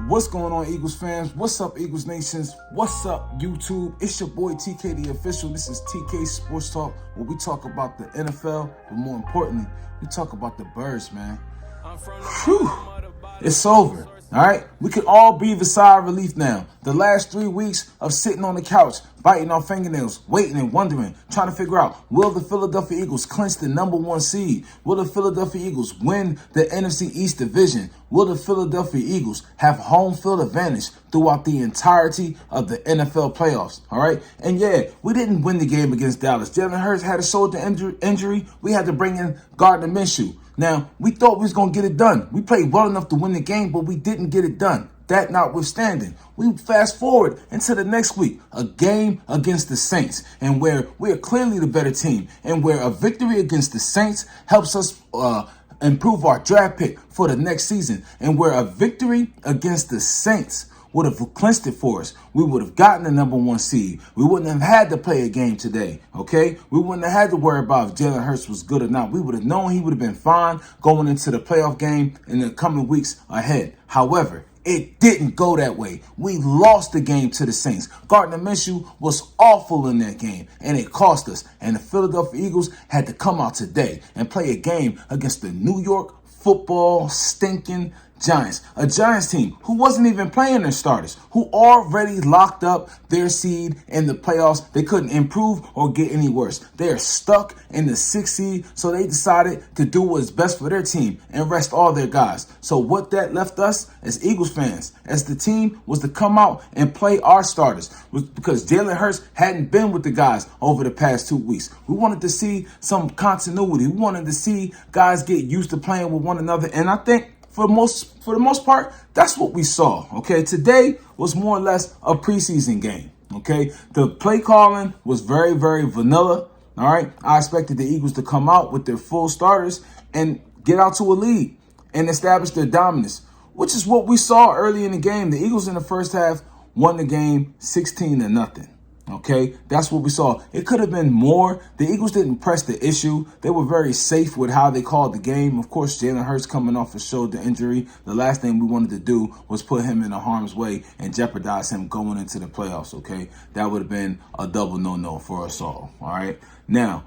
What's going on, Eagles fans? What's up, Eagles Nations? What's up, YouTube? It's your boy TK the Official. This is TK Sports Talk, where we talk about the NFL, but more importantly, we talk about the birds, man. Whew. It's over. All right, we can all breathe a sigh of relief now. The last 3 weeks of sitting on the couch, biting our fingernails, waiting and wondering, trying to figure out, will the Philadelphia Eagles clinch the #1 seed? Will the Philadelphia Eagles win the NFC East division? Will the Philadelphia Eagles have home field advantage throughout the entirety of the NFL playoffs? All right, and yeah, we didn't win the game against Dallas. Jalen Hurts had a shoulder injury. We had to bring in Gardner Minshew. Now, we thought we was going to get it done. We played well enough to win the game, but we didn't get it done. That notwithstanding, we fast forward into the next week, a game against the Saints, and where we are clearly the better team, and where a victory against the Saints helps us improve our draft pick for the next season, and where a victory against the Saints would have clinched it for us. We would have gotten the #1 seed. We wouldn't have had to play a game today, okay? We wouldn't have had to worry about if Jalen Hurts was good or not. We would have known he would have been fine going into the playoff game in the coming weeks ahead. However, it didn't go that way. We lost the game to the Saints. Gardner Minshew was awful in that game, and it cost us. And the Philadelphia Eagles had to come out today and play a game against the New York football stinking Giants, a Giants team who wasn't even playing their starters, who already locked up their seed in the playoffs. They couldn't improve or get any worse. They are stuck in the 6th seed, so they decided to do what is best for their team and rest all their guys. So what that left us as Eagles fans, as the team, was to come out and play our starters, because Jalen Hurts hadn't been with the guys over the past 2 weeks. We wanted to see some continuity. We wanted to see guys get used to playing with one another, and I think for the most part, that's what we saw, okay? Today was more or less a preseason game, okay? The play calling was very, very vanilla, all right? I expected the Eagles to come out with their full starters and get out to a lead and establish their dominance, which is what we saw early in the game. The Eagles in the first half won the game 16-0. Okay, that's what we saw. It could have been more. The Eagles didn't press the issue. They were very safe with how they called the game. Of course, Jalen Hurts coming off a shoulder injury. The last thing we wanted to do was put him in a harm's way and jeopardize him going into the playoffs. Okay, that would have been a double no-no for us all. All right. Now,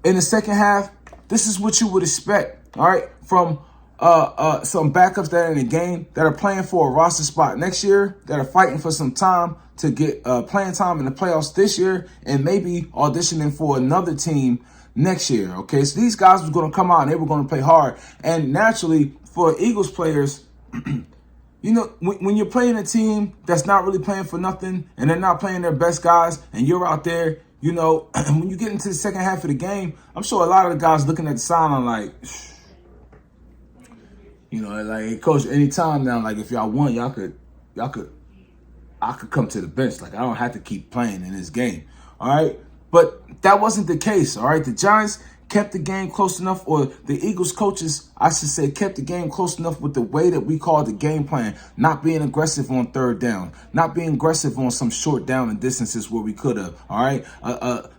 in the second half, this is what you would expect. All right, from some backups that are in the game, that are playing for a roster spot next year, that are fighting for some time to get playing time in the playoffs this year, and maybe auditioning for another team next year. Okay, so these guys were going to come out and they were going to play hard. And naturally, for Eagles players, you know, when you're playing a team that's not really playing for nothing and they're not playing their best guys, and you're out there, you know, when you get into the second half of the game, I'm sure a lot of the guys looking at the sideline like, you know, like, coach, anytime now, like, if y'all want, I could come to the bench. Like, I don't have to keep playing in this game. All right. But that wasn't the case. All right. The Giants kept the game close enough, or the Eagles coaches, I should say, kept the game close enough with the way that we called the game plan, not being aggressive on third down, not being aggressive on some short down and distances where we could have. All right.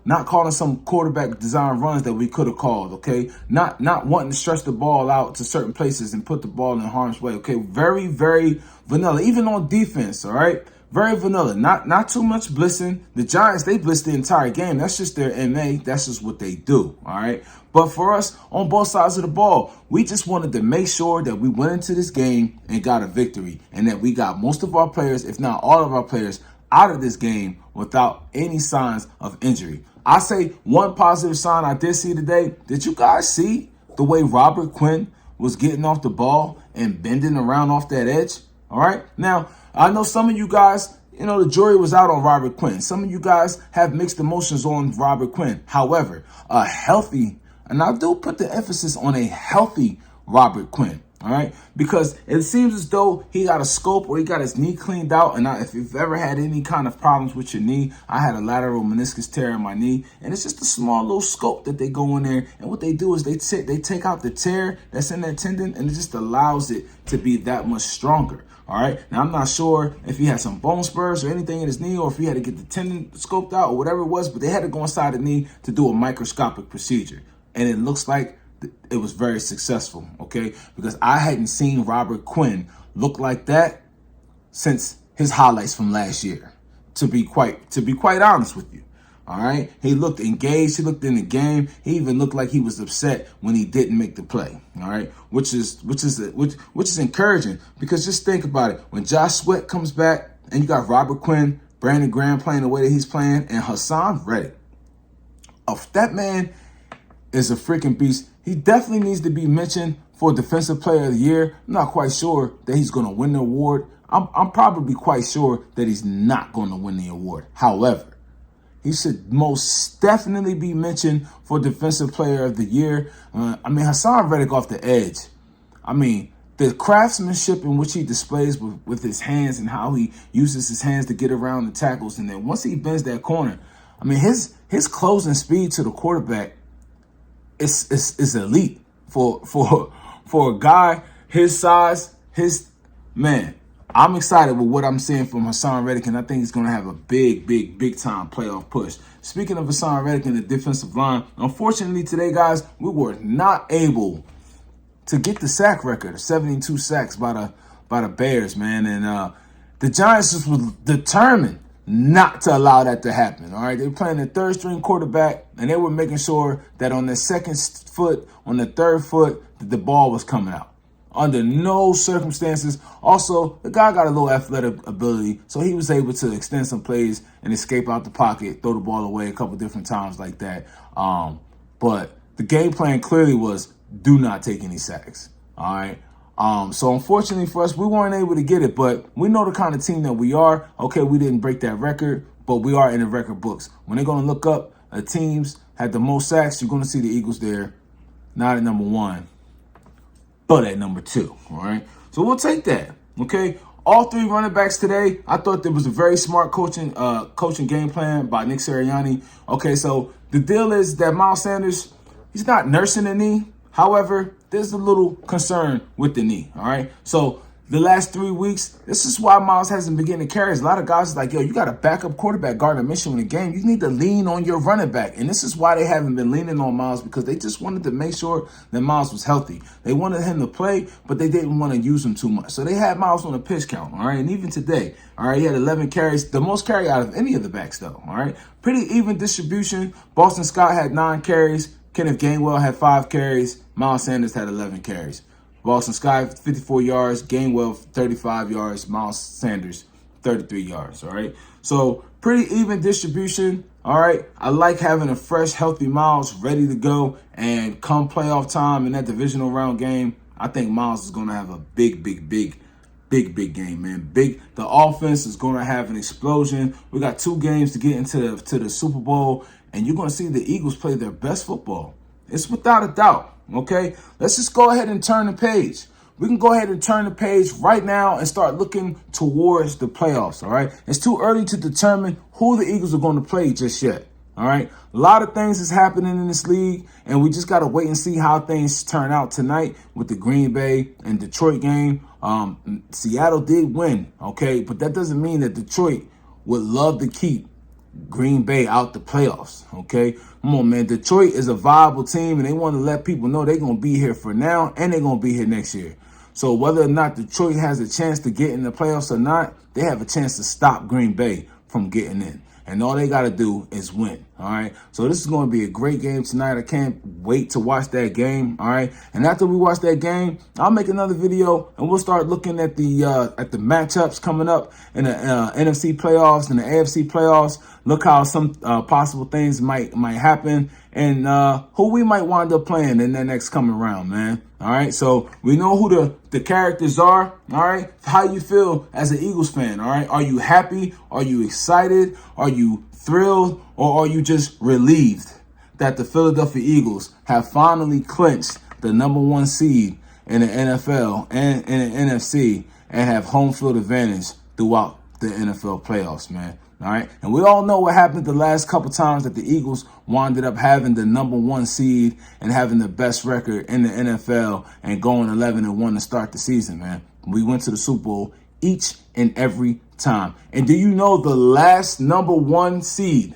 Not calling some quarterback design runs that we could have called. OK, not wanting to stretch the ball out to certain places and put the ball in harm's way. OK, very, very vanilla, even on defense. All right. Very vanilla, not too much blitzing. The Giants, they blitz the entire game. That's just their MA. That's just what they do, all right? But for us, on both sides of the ball, we just wanted to make sure that we went into this game and got a victory, and that we got most of our players, if not all of our players, out of this game without any signs of injury. I say one positive sign I did see today. Did you guys see the way Robert Quinn was getting off the ball and bending around off that edge? All right. Now, I know some of you guys, you know, the jury was out on Robert Quinn. Some of you guys have mixed emotions on Robert Quinn. However, a healthy, and I do put the emphasis on a healthy Robert Quinn. All right, because it seems as though he got a scope or he got his knee cleaned out. And if you've ever had any kind of problems with your knee, I had a lateral meniscus tear in my knee, and it's just a small little scope that they go in there. And what they do is they take out the tear that's in that tendon, and it just allows it to be that much stronger. All right. Now, I'm not sure if he had some bone spurs or anything in his knee, or if he had to get the tendon scoped out or whatever it was, but they had to go inside the knee to do a microscopic procedure. And it looks like it was very successful, okay? Because I hadn't seen Robert Quinn look like that since his highlights from last year. To be quite honest with you. All right, he looked engaged. He looked in the game. He even looked like he was upset when he didn't make the play. All right, which is encouraging, because just think about it. When Josh Sweat comes back, and you got Robert Quinn, Brandon Graham playing the way that he's playing, and Hassan Reddick, that man is a freaking beast. He definitely needs to be mentioned for Defensive Player of the Year. I'm not quite sure that he's going to win the award. I'm probably quite sure that he's not going to win the award. However, he should most definitely be mentioned for Defensive Player of the Year. Hassan Reddick off the edge. The craftsmanship in which he displays with his hands, and how he uses his hands to get around the tackles. And then once he bends that corner, his closing speed to the quarterback is elite for a guy his size. I'm excited with what I'm seeing from Hassan Reddick, and I think he's going to have a big time playoff push. Speaking of Hassan Reddick and the defensive line, unfortunately today, guys, we were not able to get the sack record of 72 sacks by the Bears, man. And the Giants just was determined not to allow that to happen. All right, they were playing the third string quarterback, and they were making sure that on the second foot, on the third foot, that the ball was coming out. Under no circumstances. Also, the guy got a little athletic ability, so he was able to extend some plays and escape out the pocket, throw the ball away a couple different times like that. But the game plan clearly was do not take any sacks. All right. So unfortunately for us, we weren't able to get it, but we know the kind of team that we are. Okay, we didn't break that record, but we are in the record books. When they're going to look up teams had the most sacks, you're going to see the Eagles there, not at number 1. But at number 2, all right? So we'll take that, okay? All 3 running backs today, I thought there was a very smart coaching game plan by Nick Sirianni. Okay, so the deal is that Miles Sanders, he's not nursing the knee. However, there's a little concern with the knee, all right? So the last 3 weeks, this is why Miles hasn't been getting carries. A lot of guys are like, yo, you got a backup quarterback guarding Minshew in the game. You need to lean on your running back. And this is why they haven't been leaning on Miles, because they just wanted to make sure that Miles was healthy. They wanted him to play, but they didn't want to use him too much. So they had Miles on a pitch count, all right? And even today, all right, he had 11 carries, the most carry out of any of the backs, though, all right? Pretty even distribution. Boston Scott had 9 carries. Kenneth Gainwell had 5 carries. Miles Sanders had 11 carries. Boston Scott, 54 yards. Gainwell, 35 yards. Miles Sanders, 33 yards, all right? So pretty even distribution, all right? I like having a fresh, healthy Miles ready to go. And come playoff time in that divisional round game, I think Miles is going to have a big game, man. The offense is going to have an explosion. We got 2 games to get into the Super Bowl, and you're going to see the Eagles play their best football. It's without a doubt. Okay, let's just go ahead and turn the page. We can go ahead and turn the page right now and start looking towards the playoffs, all right? It's too early to determine who the Eagles are going to play just yet, all right? A lot of things is happening in this league, and we just got to wait and see how things turn out tonight with the Green Bay and Detroit game. Seattle did win, okay? But that doesn't mean that Detroit would love to keep Green Bay out the playoffs, okay? Come on, man. Detroit is a viable team, and they want to let people know they're going to be here for now, and they're going to be here next year. So whether or not Detroit has a chance to get in the playoffs or not, they have a chance to stop Green Bay from getting in. And all they got to do is win, all right? So this is going to be a great game tonight. I can't wait to watch that game, all right? And after we watch that game, I'll make another video, and we'll start looking at the matchups coming up in the NFC playoffs and the AFC playoffs. Look how some possible things might happen, and who we might wind up playing in that next coming round, man. All right, so we know who the characters are, all right? How you feel as an Eagles fan, all right? Are you happy? Are you excited? Are you thrilled? Or are you just relieved that the Philadelphia Eagles have finally clinched the number 1 seed in the NFL and in the NFC and have home field advantage throughout the NFL playoffs, man? All right. And we all know what happened the last couple times that the Eagles wound up having the number 1 seed and having the best record in the NFL and going 11-1 to start the season, man. We went to the Super Bowl each and every time. And do you know the last number 1 seed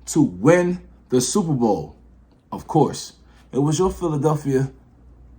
to win the Super Bowl? Of course, it was your Philadelphia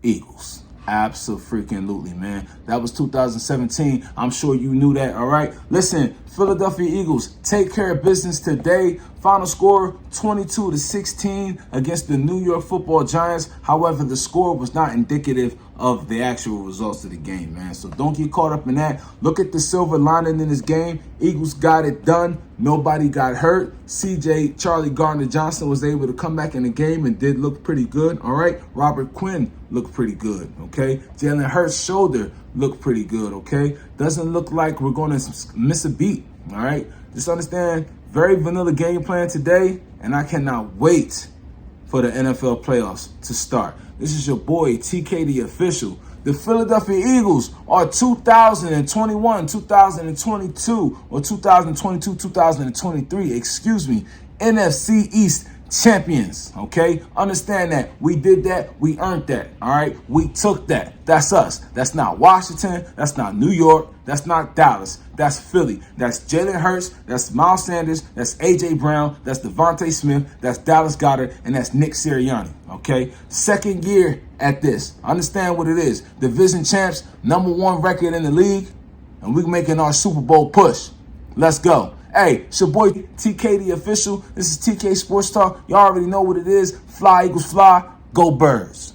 Eagles. Absolutely, man. That was 2017. I'm sure you knew that, all right? Listen, Philadelphia Eagles take care of business today. Final score 22-16 against the New York Football Giants. However, the score was not indicative of the actual results of the game, man. So don't get caught up in that. Look at the silver lining in this game. Eagles got it done. Nobody got hurt. CJ Charlie Gardner-Johnson was able to come back in the game and did look pretty good, all right? Robert Quinn looked pretty good, okay? Jalen Hurts' shoulder looked pretty good, okay? Doesn't look like we're going to miss a beat, all right? Just understand, very vanilla game plan today, and I cannot wait for the NFL playoffs to start. This is your boy, TK the Official. The Philadelphia Eagles are 2021, 2022, or 2022, 2023, NFC East champions, okay? Understand that. We did that. We earned that, all right? We took that. That's us. That's not Washington. That's not New York. That's not Dallas. That's Philly. That's Jalen Hurts. That's Miles Sanders. That's A.J. Brown. That's Devontae Smith. That's Dallas Goedert. And that's Nick Sirianni, okay? Second year at this. Understand what it is. Division champs, #1 record in the league, and we're making our Super Bowl push. Let's go. Hey, it's your boy TK the Official. This is TK Sports Talk. Y'all already know what it is. Fly, Eagles, fly. Go Birds.